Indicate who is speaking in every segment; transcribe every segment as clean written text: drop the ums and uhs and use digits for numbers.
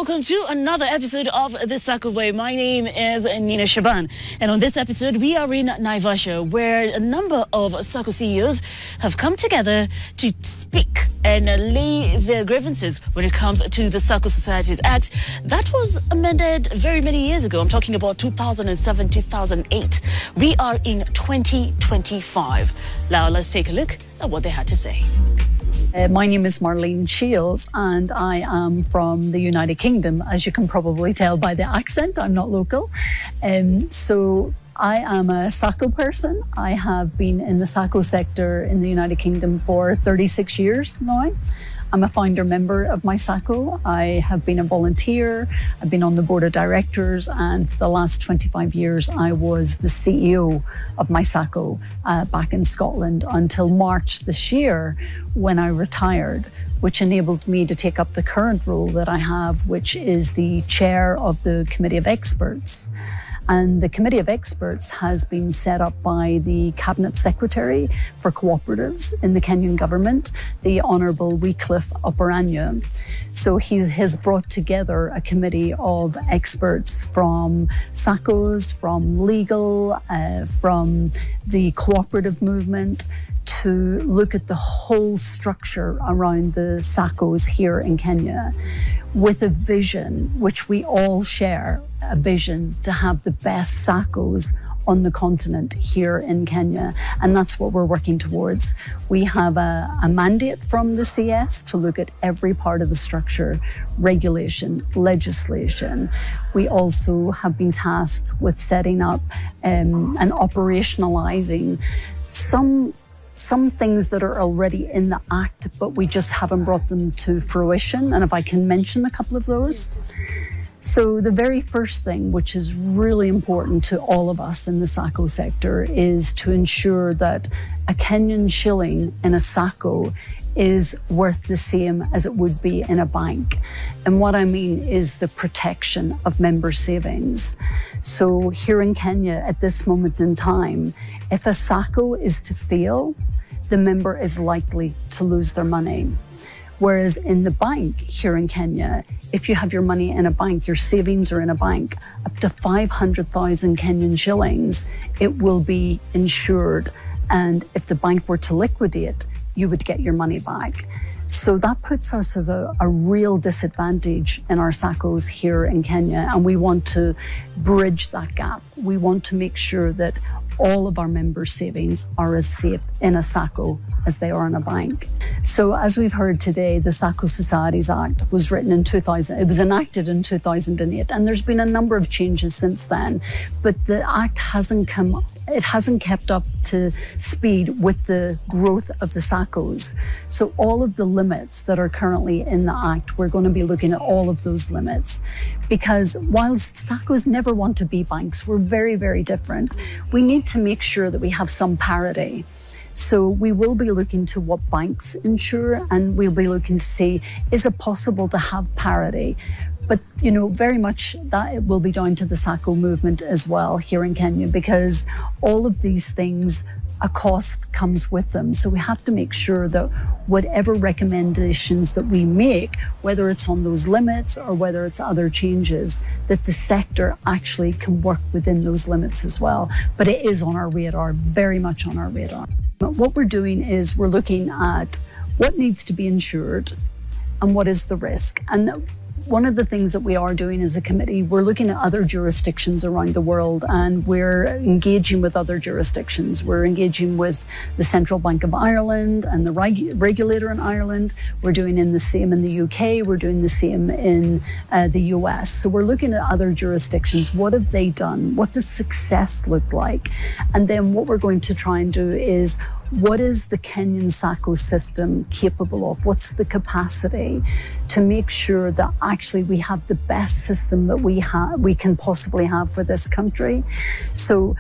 Speaker 1: welcome to another episode of the Sacco Way. My name is Nina Shaban, and on this episode we are in Naivasha, where a number of Sacco CEOs have come together to speak and lay their grievances when it comes to the Sacco Societies Act that was amended very many years ago. I'm talking about 2007, 2008. We are in 2025. Now let's take a look at what they had to say.
Speaker 2: My name is Marlene Shields and I am from the United Kingdom. As you can probably tell by the accent, I'm not local. So I am a Sacco person. I have been in the Sacco sector in the United Kingdom for 36 years now. I'm a founder member of my Sacco. I have been a volunteer. I've been on the board of directors, and for the last 25 years, I was the CEO of my Sacco back in Scotland until March this year when I retired, which enabled me to take up the current role that I have, which is the chair of the Committee of Experts. And the Committee of Experts has been set up by the Cabinet Secretary for Cooperatives in the Kenyan government, the Honourable Wycliffe Oparanya. So he has brought together a committee of experts from SACCOs, from legal, from the cooperative movement, to look at the whole structure around the SACCOs here in Kenya, with a vision, which we all share, a vision to have the best SACCOs on the continent here in Kenya. And that's what we're working towards. We have a mandate from the CS to look at every part of the structure, regulation, legislation. We also have been tasked with setting up and operationalizing some things that are already in the Act, but we just haven't brought them to fruition. And if I can mention a couple of those. So the very first thing, which is really important to all of us in the Sacco sector, is to ensure that a Kenyan shilling in a Sacco is worth the same as it would be in a bank. And what I mean is the protection of member savings. So here in Kenya at this moment in time, if a Sacco is to fail, the member is likely to lose their money. Whereas in the bank here in Kenya, if you have your money in a bank, your savings are in a bank, up to 500,000 Kenyan shillings, it will be insured. And if the bank were to liquidate, you would get your money back. So that puts us as a real disadvantage in our SACCOs here in Kenya, and we want to bridge that gap. We want to make sure that all of our members' savings are as safe in a SACCO as they are in a bank. So as we've heard today, the Sacco Societies Act was written in 2000, it was enacted in 2008, and there's been a number of changes since then, but the Act hasn't kept up to speed with the growth of the SACCOs. So all of the limits that are currently in the Act, we're going to be looking at all of those limits. Because whilst SACCOs never want to be banks, we're very, very different. We need to make sure that we have some parity. So we will be looking to what banks insure, and we'll be looking to see, is it possible to have parity? But, you know, very much that will be down to the Sacco movement as well here in Kenya, because all of these things, a cost comes with them. So we have to make sure that whatever recommendations that we make, whether it's on those limits or whether it's other changes, that the sector actually can work within those limits as well. But it is on our radar, very much on our radar. But what we're doing is we're looking at what needs to be insured and what is the risk. And one of the things that we are doing as a committee, we're looking at other jurisdictions around the world, and we're engaging with other jurisdictions. We're engaging with the Central Bank of Ireland and the regulator in Ireland. We're doing the same in the UK. We're doing the same in the US. So we're looking at other jurisdictions. What have they done? What does success look like? And then what we're going to try and do is, what is the Kenyan Sacco system capable of? What's the capacity to make sure that actually we have the best system that we can possibly have for this country? So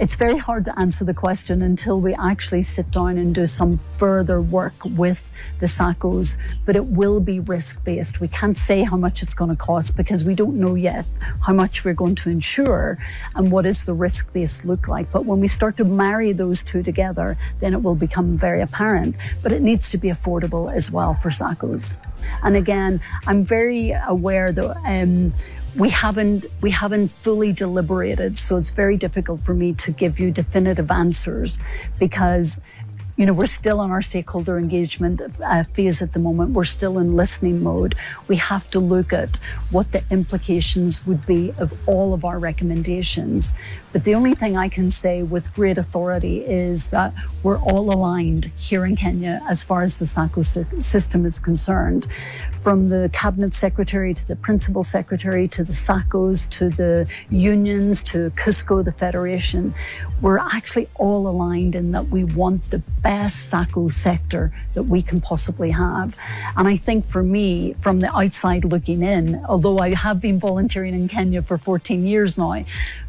Speaker 2: It's very hard to answer the question until we actually sit down and do some further work with the SACCOs, but it will be risk-based. We can't say how much it's going to cost because we don't know yet how much we're going to insure and what does the risk-based look like. But when we start to marry those two together, then it will become very apparent. But it needs to be affordable as well for SACCOs. And again, I'm very aware that we haven't fully deliberated, so it's very difficult for me to give you definitive answers because we're still on our stakeholder engagement phase at the moment. We're still in listening mode. We have to look at what the implications would be of all of our recommendations. But the only thing I can say with great authority is that we're all aligned here in Kenya as far as the Sacco system is concerned. From the Cabinet Secretary to the Principal Secretary to the SACCOs to the unions to Cusco, the Federation, we're actually all aligned in that we want the best Sacco sector that we can possibly have. And I think for me, from the outside looking in, although I have been volunteering in Kenya for 14 years now,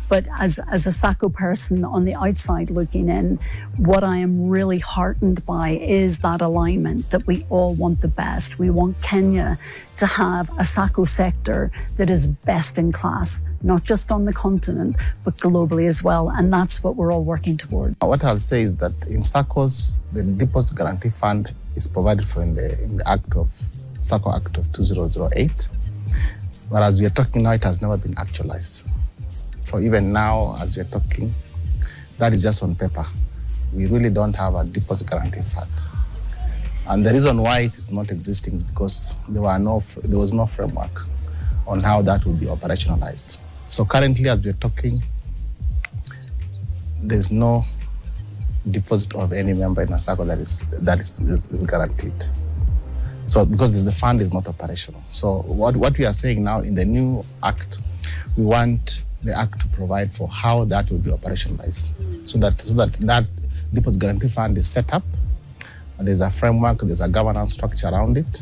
Speaker 2: but as a Sacco person on the outside looking in, what I am really heartened by is that alignment that we all want the best. We want Kenya to have a Sacco sector that is best in class, not just on the continent, but globally as well. And that's what we're all working toward.
Speaker 3: What I'll say is that in SACCOs, the Deposit Guarantee Fund is provided for in the Sacco Act of 2008. But as we are talking now, it has never been actualized. So even now, as we are talking, that is just on paper. We really don't have a deposit guarantee fund. And the reason why it is not existing is because there was no framework on how that would be operationalized. So currently, as we are talking, there's no deposit of any member in a SACCO that is guaranteed. So because the fund is not operational. So what we are saying now in the new act, we want the act to provide for how that will be operationalized, so that deposit guarantee fund is set up, and there's a framework, there's a governance structure around it,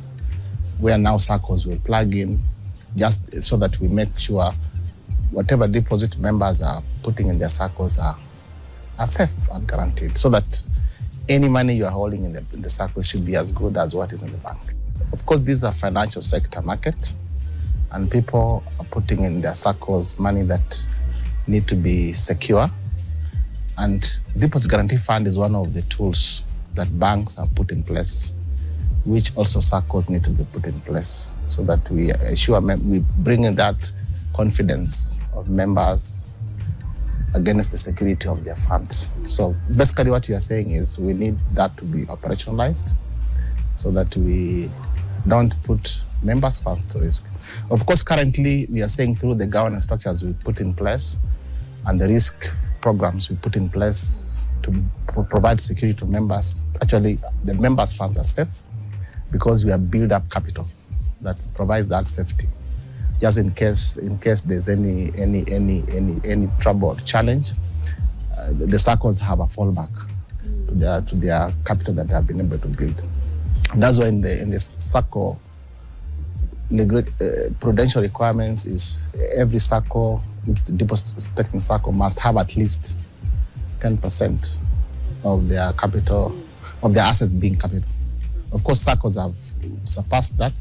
Speaker 3: where now SACCOs will plug in, just so that we make sure whatever deposit members are putting in their SACCOs are safe and guaranteed, so that any money you are holding in the SACCO should be as good as what is in the bank. Of course, this is a financial sector market, and people are putting in their SACCOs money that need to be secure. And Deposit Guarantee Fund is one of the tools that banks have put in place, which also SACCOs need to be put in place, so that we assure we bring in that confidence of members against the security of their funds. So basically what you are saying is we need that to be operationalized so that we don't put members' funds to risk. Of course, currently, we are saying through the governance structures we put in place and the risk programs we put in place to provide security to members, actually, the members' funds are safe because we have built up capital that provides that safety. Just in case there's any trouble or challenge, the SACCOs have a fallback to their capital that they have been able to build. And that's why in the SACCO, prudential requirements is every SACCO, which is the deposit-taking SACCO, must have at least 10% of their capital, of their assets being capital. Of course, SACCOs have surpassed that.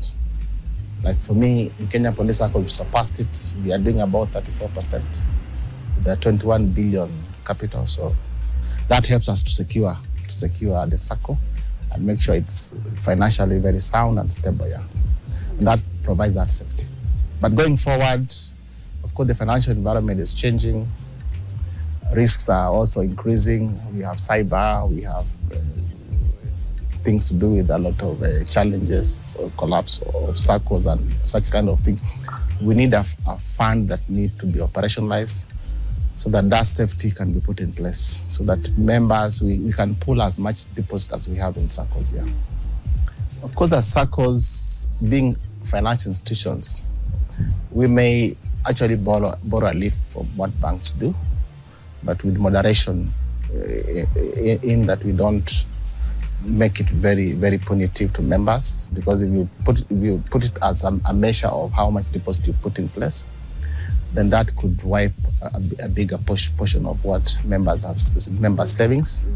Speaker 3: Like for me, in Kenya Police SACCO, we've surpassed it. We are doing about 34%. There are 21 billion capital, so that helps us to secure the SACCO and make sure it's financially very sound and stable. Yeah. And that provides that safety. But going forward, of course, the financial environment is changing. Risks are also increasing. We have cyber, we have things to do with a lot of challenges, for collapse of SACCOs and such kind of thing. We need a fund that needs to be operationalized so that safety can be put in place, so that members, we can pull as much deposit as we have in SACCOs here. Of course, as SACCOs being financial institutions, we may actually borrow a lift from what banks do, but with moderation in that we don't make it very, very punitive to members, because if you put it as a measure of how much deposit you put in place, then that could wipe a bigger portion of what members have, members' savings,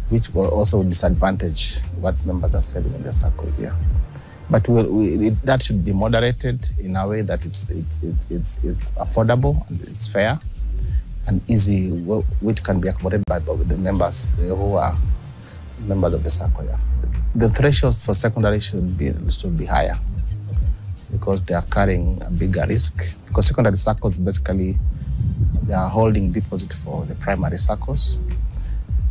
Speaker 3: which will also disadvantage what members are saving in their SACCOs. Yeah, but that should be moderated in a way that it's affordable and it's fair and easy, which can be accommodated by the members who are members of the SACCO. Yeah, the thresholds for secondary should be higher because they are carrying a bigger risk. Because secondary SACCOs basically they are holding deposit for the primary SACCOs,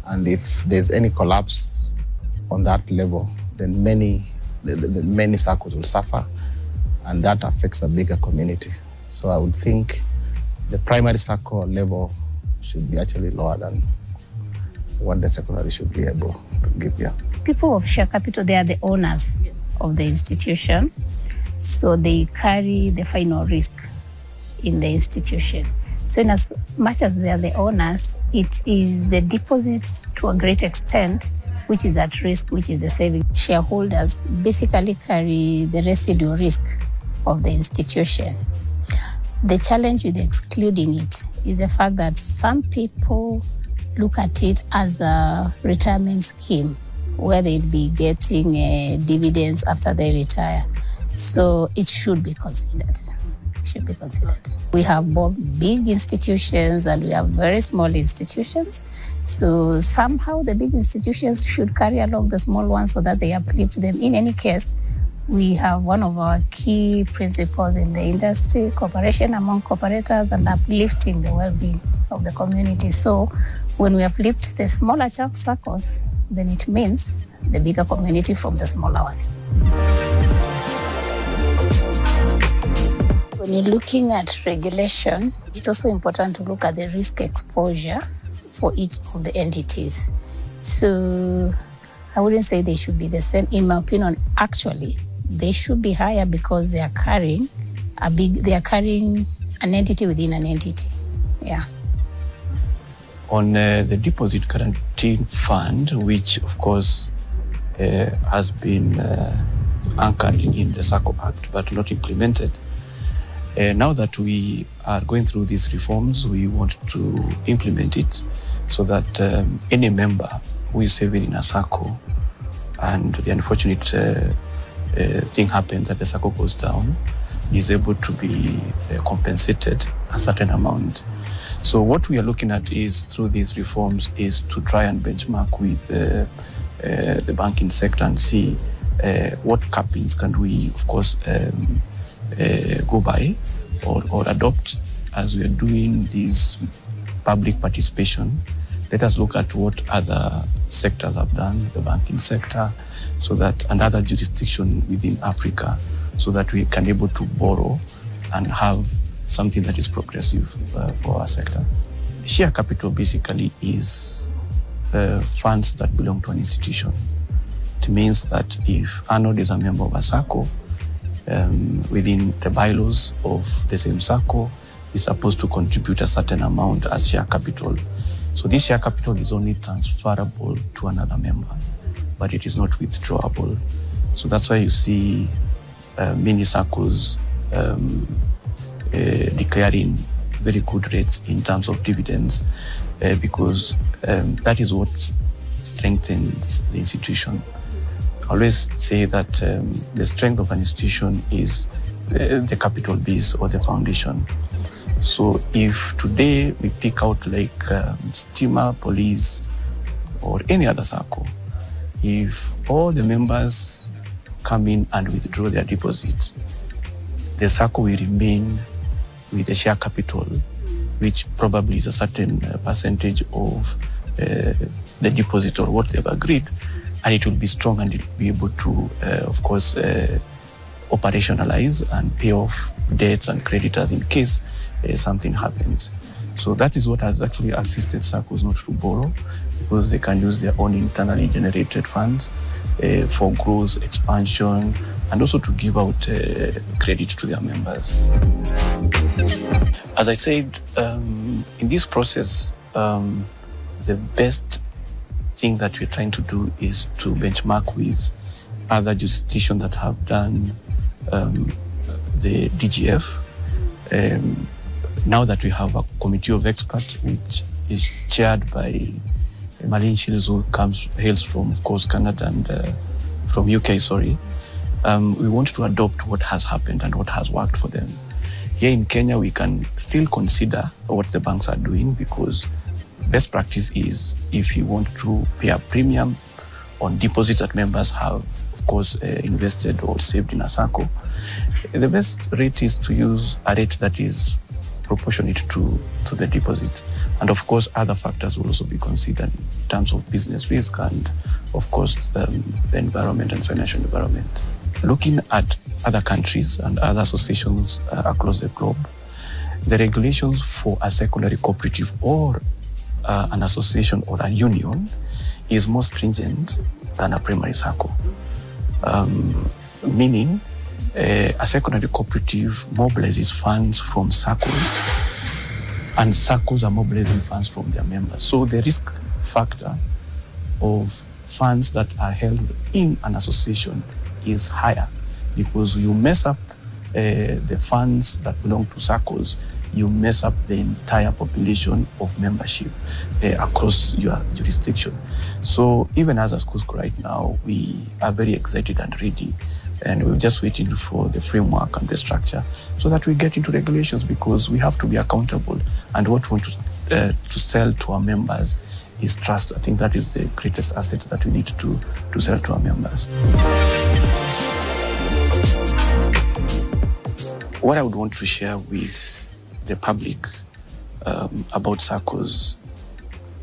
Speaker 3: and if there's any collapse on that level, then many SACCOs will suffer, and that affects a bigger community. So I would think the primary SACCO level should be actually lower than what the secondary should be able to give. Yeah.
Speaker 4: People of share capital, they are the owners of the institution, so they carry the final risk in the institution. So in as much as they are the owners, it is the deposits to a great extent which is at risk, which is the saving. Shareholders basically carry the residual risk of the institution. The challenge with excluding it is the fact that some people look at it as a retirement scheme where they'll be getting dividends after they retire. So it should be considered. We have both big institutions and we have very small institutions. So somehow the big institutions should carry along the small ones so that they uplift them. In any case, we have one of our key principles in the industry, cooperation among cooperators and uplifting the well-being of the community. So when we uplift the smaller chunk SACCOs, then it means the bigger community from the smaller ones. When you're looking at regulation, it's also important to look at the risk exposure for each of the entities. So I wouldn't say they should be the same. In my opinion, actually, they should be higher because they are carrying an entity within an entity. Yeah.
Speaker 5: On the deposit guarantee fund, which of course has been anchored in the Sacco Act but not implemented. Now that we are going through these reforms, we want to implement it so that any member who is saving in a Sacco and the unfortunate thing happened that the Sacco goes down is able to be compensated a certain amount. So what we are looking at is through these reforms is to try and benchmark with the banking sector and see what cappings can we, of course, go by or adopt as we are doing this public participation. Let us look at what other sectors have done, the banking sector, so that and other jurisdictions within Africa, so that we can be able to borrow and have something that is progressive for our sector. Share capital basically is funds that belong to an institution. It means that if Arnold is a member of a Sacco, within the bylaws of the same Sacco, is supposed to contribute a certain amount as share capital. So this share capital is only transferable to another member, but it is not withdrawable. So that's why you see many Saccos declaring very good rates in terms of dividends, because that is what strengthens the institution. I always say that the strength of an institution is the capital base or the foundation. So if today we pick out like Steamer, Police, or any other Sacco, if all the members come in and withdraw their deposits, the Sacco will remain with the share capital, which probably is a certain percentage of the deposit or what they've agreed, and it will be strong and it will be able to, of course, operationalize and pay off debts and creditors in case something happens. So that is what has actually assisted Saccos not to borrow, because they can use their own internally generated funds for growth, expansion, and also to give out credit to their members. As I said, in this process, the best thing that we're trying to do is to benchmark with other jurisdictions that have done the DGF. Now that we have a committee of experts, which is chaired by Marlene Shields, who hails from, of course, Canada and from UK, we want to adopt what has happened and what has worked for them. Here in Kenya, we can still consider what the banks are doing, because best practice is, if you want to pay a premium on deposits that members have, of course, invested or saved in a Sacco, the best rate is to use a rate that is proportionate to the deposit. And of course, other factors will also be considered in terms of business risk and, of course, the environment and financial environment. Looking at other countries and other associations across the globe, the regulations for a secondary cooperative or an association or a union is more stringent than a primary Sacco. Meaning, a secondary cooperative mobilizes funds from Saccos, and Saccos are mobilizing funds from their members. So the risk factor of funds that are held in an association is higher, because you mess up the funds that belong to Saccos, you mess up the entire population of membership across your jurisdiction. So even as a Cusco right now, we are very excited and ready, and we're just waiting for the framework and the structure so that we get into regulations, because we have to be accountable. And what we want to sell to our members is trust. I think that is the greatest asset that we need to sell to our members. What I would want to share with the public about Saccos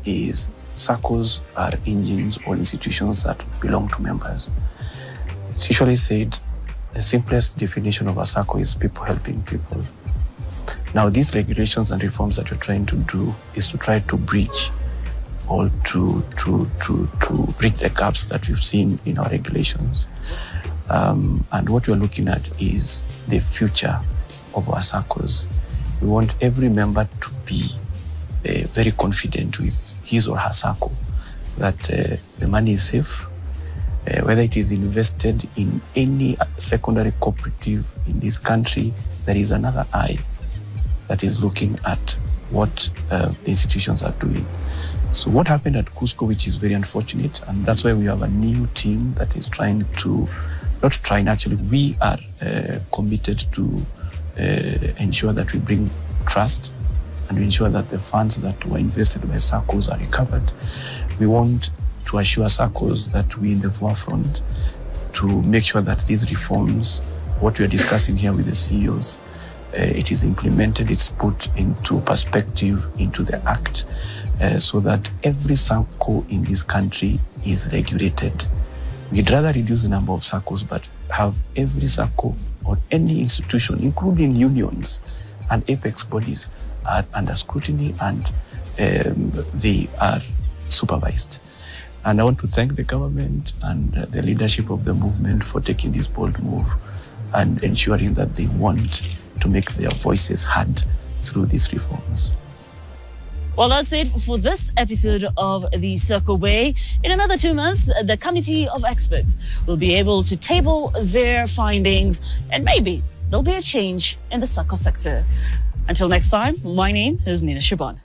Speaker 5: is Saccos are engines or institutions that belong to members. It's usually said the simplest definition of a Sacco is people helping people. Now, these regulations and reforms that we're trying to do is to try to bridge or to bridge the gaps that we've seen in our regulations. And what we're looking at is the future of our Saccos. We want every member to be very confident with his or her Sacco, that the money is safe, whether it is invested in any secondary cooperative in this country, there is another eye that is looking at what the institutions are doing. So what happened at Cusco, which is very unfortunate, and that's why we have a new team that is trying to, not trying, actually, we are committed to ensure that we bring trust and we ensure that the funds that were invested by Saccos are recovered. We want to assure Saccos that we're in the forefront to make sure that these reforms, what we are discussing here with the CEOs, it is implemented, it's put into perspective into the Act, so that every Sacco in this country is regulated. We'd rather reduce the number of Saccos, but have every Sacco or any institution, including unions and apex bodies, are under scrutiny and they are supervised. And I want to thank the government and the leadership of the movement for taking this bold move and ensuring that they want to make their voices heard through these reforms.
Speaker 1: Well, that's it for this episode of the Sacco Way. In another 2 months, the committee of experts will be able to table their findings, and maybe there'll be a change in the Sacco sector. Until next time, my name is Nina Shaban.